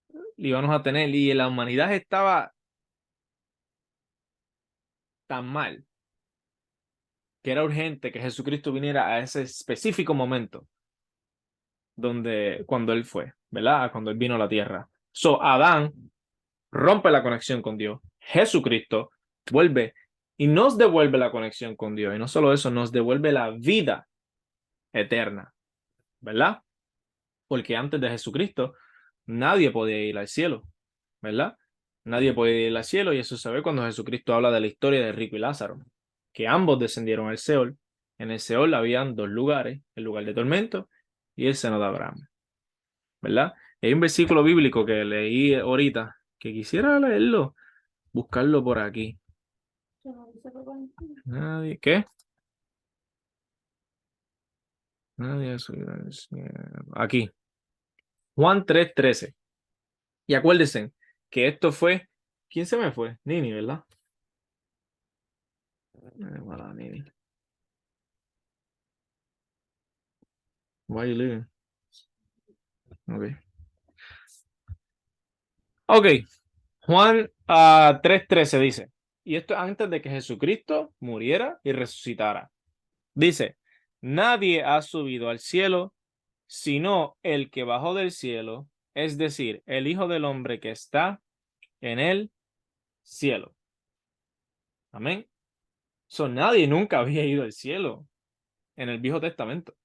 la íbamos a tener. Y la humanidad estaba tan mal que era urgente que Jesucristo viniera a ese específico momento cuando Él fue, ¿verdad? Cuando Él vino a la tierra. So, Adán rompe la conexión con Dios. Jesucristo vuelve y nos devuelve la conexión con Dios. Y no solo eso, nos devuelve la vida eterna, ¿verdad? Porque antes de Jesucristo nadie podía ir al cielo, ¿verdad? Nadie podía ir al cielo y eso se ve cuando Jesucristo habla de la historia de Rico y Lázaro, que ambos descendieron al Seol. En el Seol habían dos lugares, el lugar de tormento y el seno de Abraham, ¿verdad? Y hay un versículo bíblico que leí ahorita que quisiera leerlo, buscarlo por aquí. Nadie, ¿qué? Nadie, aquí, Juan 3:13. Y acuérdense que esto fue ¿Quién se me fue? Nini, ¿verdad? Mala Nini. Why you leaving? Ok. Ok. Juan 3:13 dice, y esto antes de que Jesucristo muriera y resucitara. Dice, nadie ha subido al cielo sino el que bajó del cielo, es decir, el Hijo del Hombre que está en el cielo. Amén. Nadie nunca había ido al cielo en el Viejo Testamento.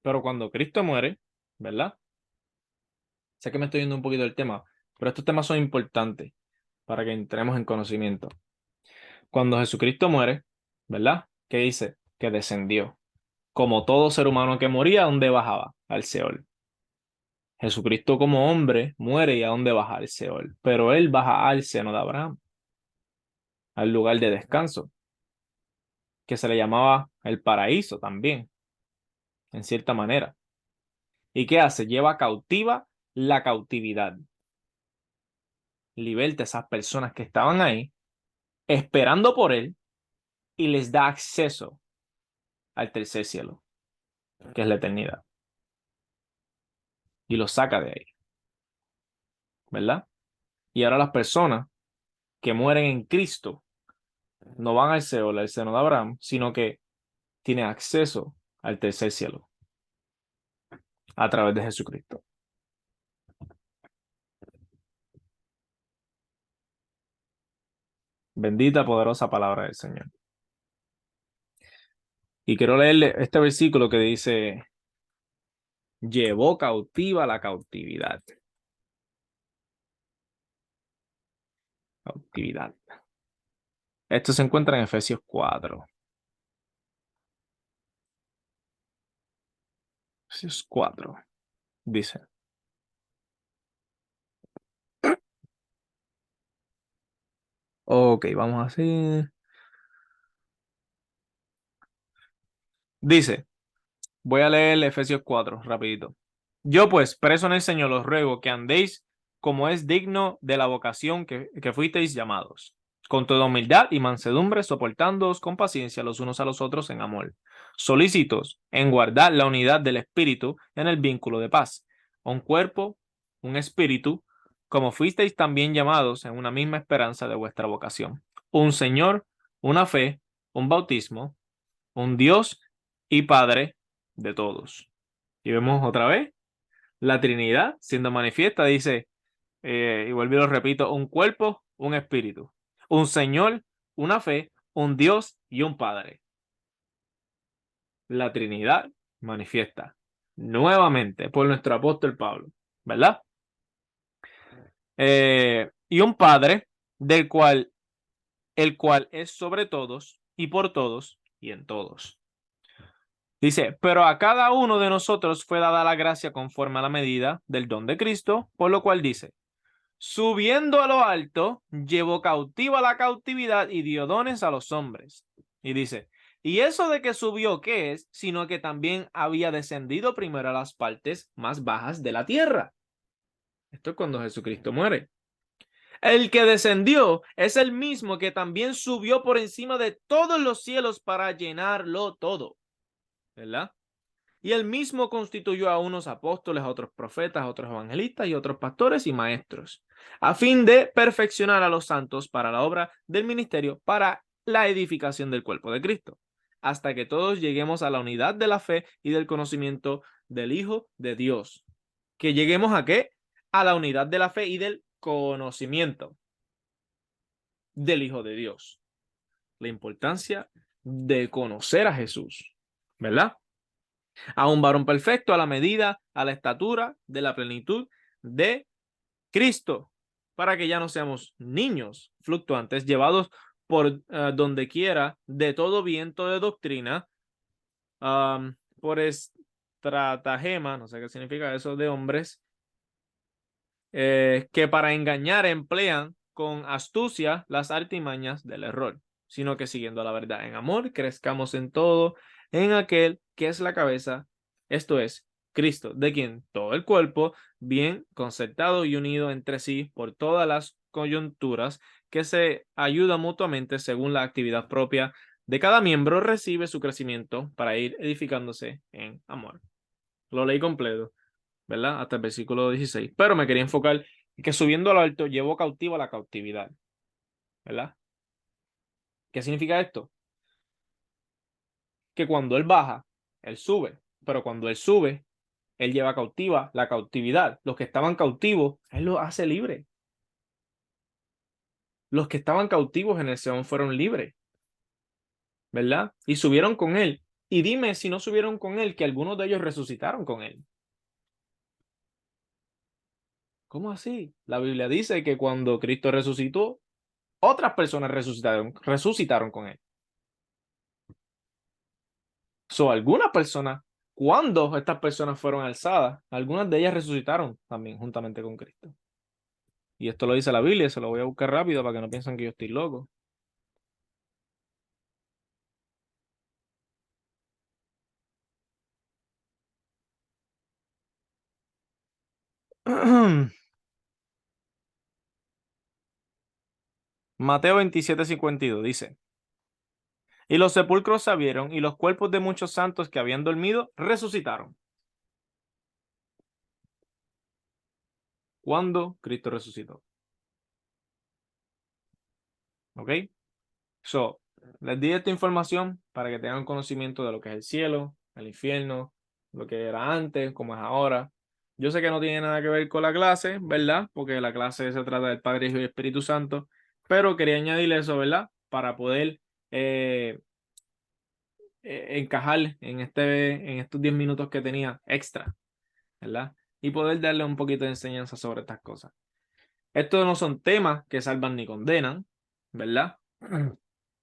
Pero cuando Cristo muere, ¿verdad? Sé que me estoy yendo un poquito del tema, pero estos temas son importantes para que entremos en conocimiento. Cuando Jesucristo muere, ¿verdad? ¿Qué dice? Que descendió. Como todo ser humano que moría, ¿a dónde bajaba? Al Seol. Jesucristo como hombre muere y ¿a dónde baja? Al Seol. Pero él baja al seno de Abraham, al lugar de descanso, que se le llamaba el paraíso también, en cierta manera. ¿Y qué hace? Lleva cautiva la cautividad. Liberta a esas personas que estaban ahí, esperando por él, y les da acceso al tercer cielo, que es la eternidad. Y los saca de ahí, ¿verdad? Y ahora las personas que mueren en Cristo no van al Seol, al seno de Abraham, sino que tienen acceso al tercer cielo a través de Jesucristo. Bendita, poderosa palabra del Señor. Y quiero leerle este versículo que dice, llevó cautiva la cautividad. Cautividad. Esto se encuentra en Efesios 4. Efesios 4. Dice. Ok, vamos así. Dice, voy a leer Efesios 4, rapidito. Yo pues, preso en el Señor, os ruego que andéis como es digno de la vocación que fuisteis llamados, con toda humildad y mansedumbre, soportándoos con paciencia los unos a los otros en amor, solícitos en guardar la unidad del Espíritu en el vínculo de paz, un cuerpo, un espíritu, como fuisteis también llamados en una misma esperanza de vuestra vocación, un Señor, una fe, un bautismo, un Dios y Padre de todos. Y vemos otra vez la Trinidad siendo manifiesta, dice, y vuelvo y lo repito, un cuerpo, un espíritu, un Señor, una fe, un Dios y un Padre. La Trinidad manifiesta nuevamente por nuestro apóstol Pablo, ¿verdad? Y un Padre el cual es sobre todos y por todos y en todos. Dice, pero a cada uno de nosotros fue dada la gracia conforme a la medida del don de Cristo, por lo cual dice, subiendo a lo alto, llevó cautiva la cautividad y dio dones a los hombres. Y dice, ¿y eso de que subió qué es? Sino que también había descendido primero a las partes más bajas de la tierra. Esto es cuando Jesucristo muere. El que descendió es el mismo que también subió por encima de todos los cielos para llenarlo todo. ¿Verdad? Y él mismo constituyó a unos apóstoles, a otros profetas, a otros evangelistas y otros pastores y maestros, a fin de perfeccionar a los santos para la obra del ministerio, para la edificación del cuerpo de Cristo, hasta que todos lleguemos a la unidad de la fe y del conocimiento del Hijo de Dios. ¿Que lleguemos a qué? A la unidad de la fe y del conocimiento del Hijo de Dios. La importancia de conocer a Jesús, ¿verdad? A un varón perfecto a la medida, a la estatura de la plenitud de Cristo, para que ya no seamos niños fluctuantes, llevados por donde quiera de todo viento de doctrina, por estratagema, no sé qué significa eso, de hombres, que para engañar emplean con astucia las artimañas del error, sino que siguiendo la verdad en amor, crezcamos en todo, en aquel que es la cabeza, esto es, Cristo, de quien todo el cuerpo, bien concertado y unido entre sí por todas las coyunturas que se ayudan mutuamente según la actividad propia de cada miembro, recibe su crecimiento para ir edificándose en amor. Lo leí completo, ¿verdad? Hasta el versículo 16. Pero me quería enfocar en que subiendo a lo alto llevó cautivo a la cautividad, ¿verdad? ¿Qué significa esto? Que cuando él baja, él sube. Pero cuando él sube, él lleva cautiva la cautividad. Los que estaban cautivos, él los hace libres. Los que estaban cautivos en el Seón fueron libres, ¿verdad? Y subieron con él. Y dime si no subieron con él, que algunos de ellos resucitaron con él. ¿Cómo así? La Biblia dice que cuando Cristo resucitó, otras personas resucitaron con él. Algunas personas, cuando estas personas fueron alzadas, algunas de ellas resucitaron también juntamente con Cristo. Y esto lo dice la Biblia, se lo voy a buscar rápido para que no piensen que yo estoy loco. Mateo 27:52 dice: Y los sepulcros se abrieron, y los cuerpos de muchos santos que habían dormido resucitaron. ¿Cuándo Cristo resucitó? ¿Ok? Les di esta información para que tengan conocimiento de lo que es el cielo, el infierno, lo que era antes, cómo es ahora. Yo sé que no tiene nada que ver con la clase, ¿verdad? Porque la clase se trata del Padre, Hijo y Espíritu Santo, pero quería añadirle eso, ¿verdad? Para poder eh, encajar en estos 10 minutos que tenía extra, ¿verdad? Y poder darle un poquito de enseñanza sobre estas cosas. Estos no son temas que salvan ni condenan, ¿verdad?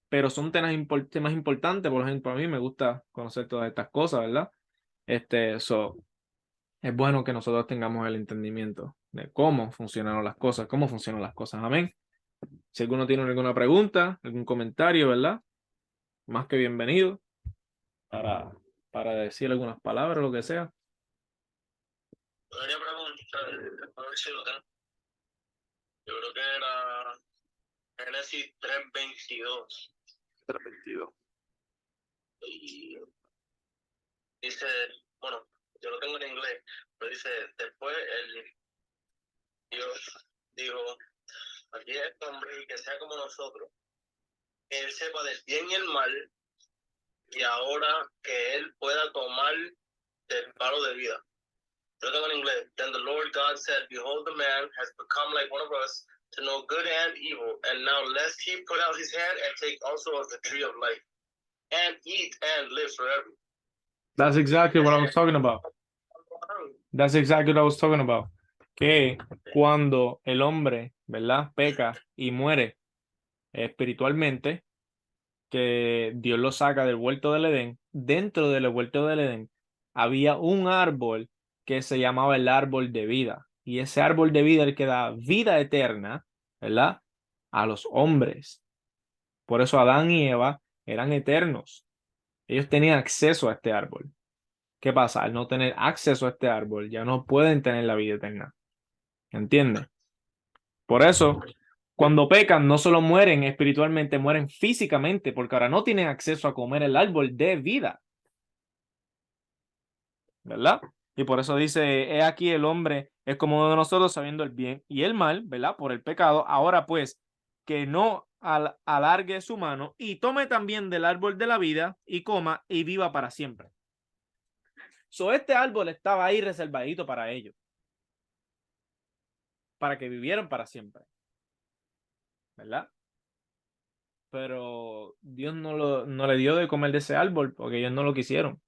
Pero son temas importantes. Por ejemplo, a mí me gusta conocer todas estas cosas, ¿verdad? Es bueno que nosotros tengamos el entendimiento de cómo funcionan las cosas, amén. Si alguno tiene alguna pregunta, algún comentario, ¿verdad? Más que bienvenido para, para decir algunas palabras, lo que sea. Quería preguntar, a ver si lo tengo. Yo creo que era Génesis 3:22. 3:22. Y dice, bueno, yo lo tengo en inglés, pero dice, después Dios dijo, aquí es este hombre y que sea como nosotros, que él sepa del bien y el mal, y ahora que él pueda tomar del palo de vida. Yo lo tengo en inglés. Then the Lord God said, behold, the man has become like one of us, to know good and evil, and now lest he put out his hand and take also of the tree of life, and eat and live forever. That's exactly what I was talking about. That's exactly what I was talking about. Que cuando el hombre, ¿verdad? Peca y muere espiritualmente, que Dios lo saca del huerto del Edén, dentro del huerto del Edén había un árbol que se llamaba el árbol de vida. Y ese árbol de vida es el que da vida eterna, ¿verdad? A los hombres. Por eso Adán y Eva eran eternos. Ellos tenían acceso a este árbol. ¿Qué pasa? Al no tener acceso a este árbol, ya no pueden tener la vida eterna. ¿Entiendes? Por eso, cuando pecan, no solo mueren espiritualmente, mueren físicamente, porque ahora no tienen acceso a comer el árbol de vida. ¿Verdad? Y por eso dice, he aquí el hombre es como uno de nosotros sabiendo el bien y el mal, ¿verdad? Por el pecado. Ahora pues, que no alargue su mano y tome también del árbol de la vida y coma y viva para siempre. Este árbol estaba ahí reservadito para ellos, para que vivieran para siempre, ¿verdad? Pero Dios no le dio de comer de ese árbol porque ellos no lo quisieron.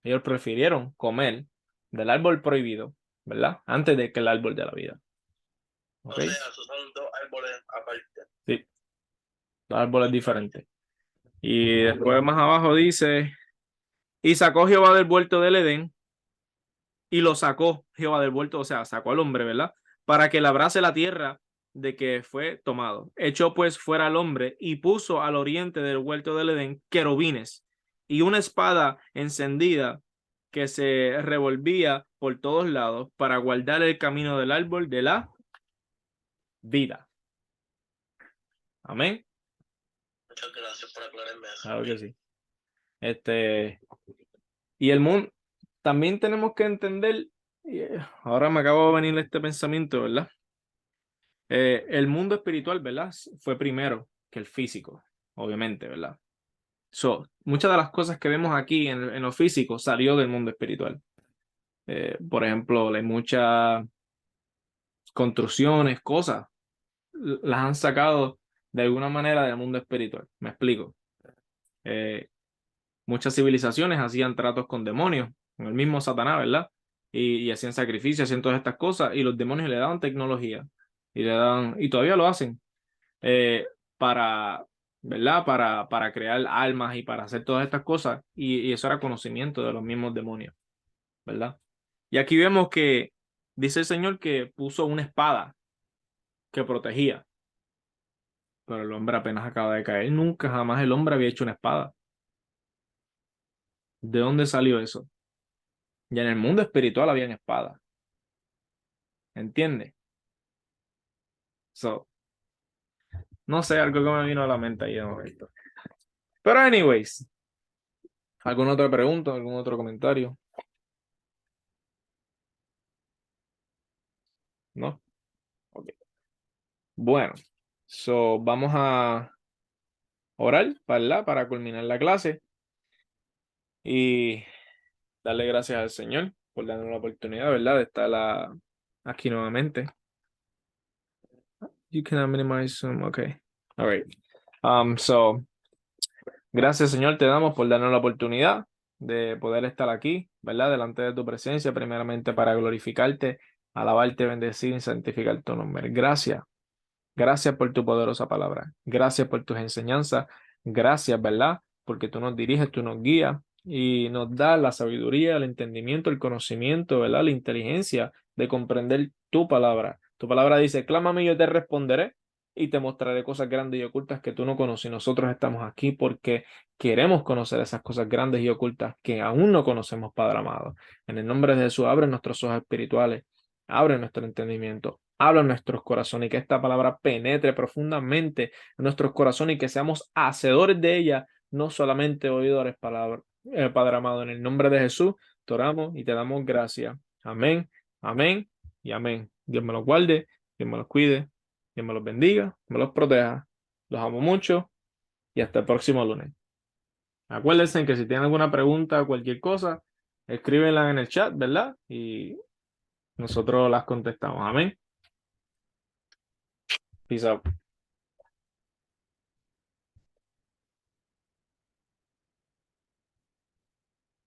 Ellos prefirieron comer del árbol prohibido, ¿verdad? Antes de que el árbol de la vida. ¿Okay? O sea, esos son dos árboles aparte. Sí, dos árboles diferentes. Y después más abajo dice, y sacó Jehová del huerto del Edén, y lo sacó Jehová del huerto, o sea, sacó al hombre, ¿verdad? Para que labrase la tierra de que fue tomado. Echó pues fuera al hombre y puso al oriente del huerto del Edén querubines y una espada encendida que se revolvía por todos lados para guardar el camino del árbol de la vida. Amén. Muchas gracias por aclararme eso. Claro que sí. Y el mundo, también tenemos que entender, y, ahora me acabo de venir este pensamiento, ¿verdad? El mundo espiritual, ¿verdad? Fue primero que el físico, obviamente, ¿verdad? Muchas de las cosas que vemos aquí en lo físico salió del mundo espiritual. Por ejemplo, hay muchas construcciones, cosas, las han sacado de alguna manera del mundo espiritual. Me explico. Eh, Muchas civilizaciones hacían tratos con demonios, con el mismo Satanás, ¿verdad? Y hacían sacrificios, hacían todas estas cosas, y los demonios le daban tecnología, y todavía lo hacen, eh, para, ¿verdad? Para crear almas y para hacer todas estas cosas, y eso era conocimiento de los mismos demonios, ¿verdad? Y aquí vemos que dice el Señor que puso una espada que protegía, pero el hombre apenas acaba de caer. Nunca jamás el hombre había hecho una espada. ¿De dónde salió eso? Ya en el mundo espiritual habían espadas. ¿Entiendes? So, no sé, algo que me vino a la mente ahí de momento. Pero anyways, ¿alguna otra pregunta? ¿Algún otro comentario? ¿No? Ok. Bueno, vamos a orar, ¿verdad? Para culminar la clase y darle gracias al Señor por darnos la oportunidad, ¿verdad? De estar aquí nuevamente. You cannot minimize Zoom. Okay. All right. Gracias, Señor, te damos por darnos la oportunidad de poder estar aquí, ¿verdad? Delante de tu presencia, primeramente para glorificarte, alabarte, bendecir y santificar tu nombre. Gracias. Gracias por tu poderosa palabra. Gracias por tus enseñanzas. Gracias, ¿verdad? Porque tú nos diriges, tú nos guías y nos das la sabiduría, el entendimiento, el conocimiento, ¿verdad? La inteligencia de comprender tu palabra. Tu palabra dice, clámame y yo te responderé y te mostraré cosas grandes y ocultas que tú no conoces. Y nosotros estamos aquí porque queremos conocer esas cosas grandes y ocultas que aún no conocemos, Padre amado. En el nombre de Jesús, abre nuestros ojos espirituales, abre nuestro entendimiento, habla en nuestros corazones y que esta palabra penetre profundamente en nuestros corazones y que seamos hacedores de ella, no solamente oidores, Padre amado. En el nombre de Jesús, te oramos y te damos gracias. Amén, amén y amén. Dios me los guarde, Dios me los cuide, Dios me los bendiga, me los proteja. Los amo mucho y hasta el próximo lunes. Acuérdense que si tienen alguna pregunta o cualquier cosa, escríbenla en el chat, ¿verdad? Y nosotros las contestamos. Amén. Peace out.